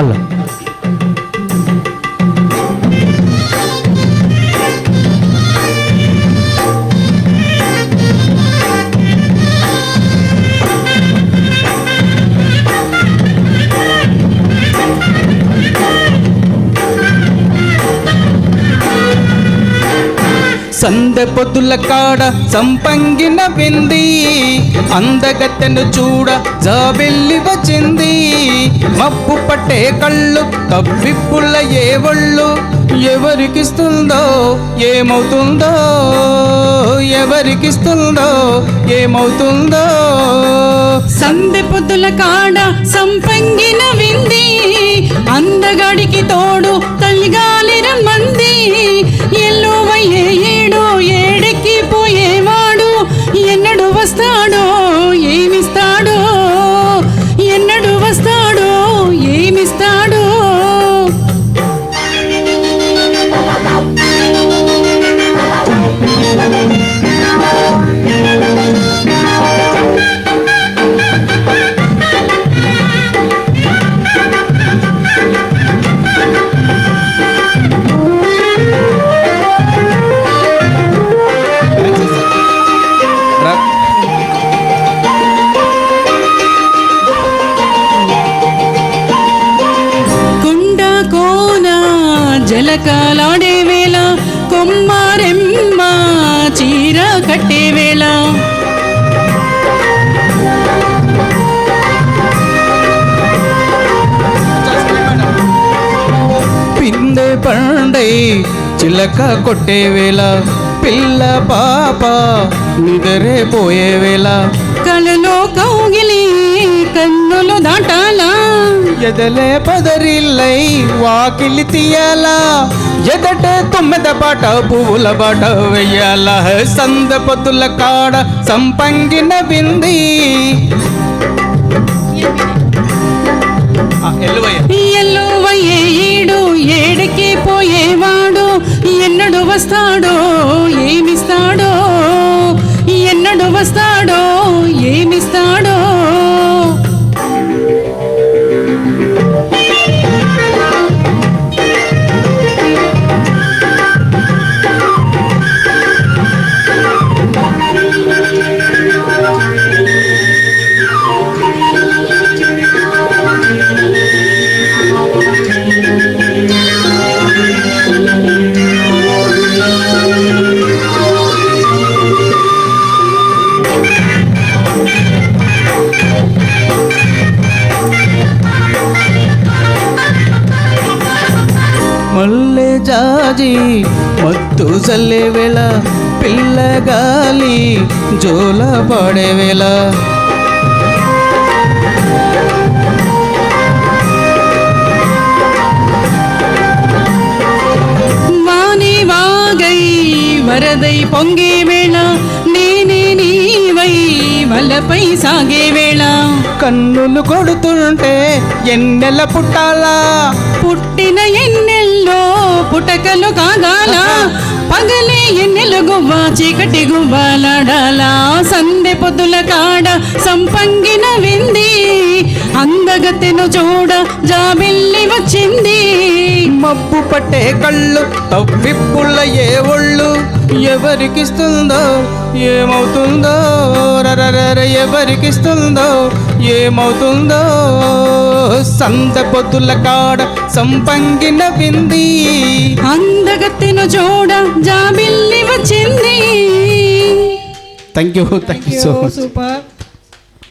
Hello సందె పొద్దుల కాడ సంపంగిన వింది అందగత్తెను చూడ జాబెల్లి వచ్చింది మబ్బు పట్టే కళ్ళు కవ్విప్పుల ఏ ఒళ్ళు ఎవరికిస్తుందో ఏమవుతుందో ఎవరికిస్తుందో ఏమవుతుందో సందె పొద్దుల కాడ సంపంగిన వింది అందగాడికి తోడు తల్లిగాలి రమ్మంది ఎల్లువయ్యే ఏడు ఏడెక్కి పోయేవాడు ఎన్నడు వస్తాడో ఏమిస్తాడో ఎన్నడు వస్తాడో ఏమిస్తాడో జలకాలాడే వేళ కొమ్మారెమ్మ చీర కట్టే వేళ పిందె పండై చిలక కొట్టే వేళ పిల్ల పాప నిదరే పోయే వేళ కలలో కౌగిలి కన్నులు దాటాలా ఎదలే పదరిల్లై వాకిలి తీయాలా ఎదట తొమ్మిద పాట పువ్వుల బాట వెయ్యాల సంద పొద్దుల కాడ సంపంగిన వింది ఎల్లువయ్యే ఏడు ఏడకి పోయేవాడు ఎన్నడు వస్తాడో ఏమిస్తాడో ఎన్నడు వస్తాడో ఏమిస్తాడో మల్లె జాజి మత్తు చల్లే వేళ పిల్లగాలి జోల పడే వేళ వాని వాగై వరదై పొంగే వేళ నేనే నీవై వలపై సాగే వేళ కన్నులు కొడుతుంటే ఎన్నెల పుట్టాలా పుట్టిన ఎన్నెల్లో పుటకలు కాగాల పగలే ఎన్నెల గువ్వ చీకటి గువ్వలాడాలా సందె పొద్దుల కాడ సంపంగిన వింది అందగత్తెను చూడ జాబిల్లి వచ్చింది మబ్బు పట్టే కళ్ళు తవ్విప్పుల ఏ ఒళ్ళు ఎవరికిస్తుందో ఏమవుతుందో రరర ఎవరికిస్తుందో ఏమవుతుందో సంద పొద్దుల కాడ సంపంగిన వింది అందగత్తెను చూడ జాబిల్లి వచ్చింది thank you so much. Super.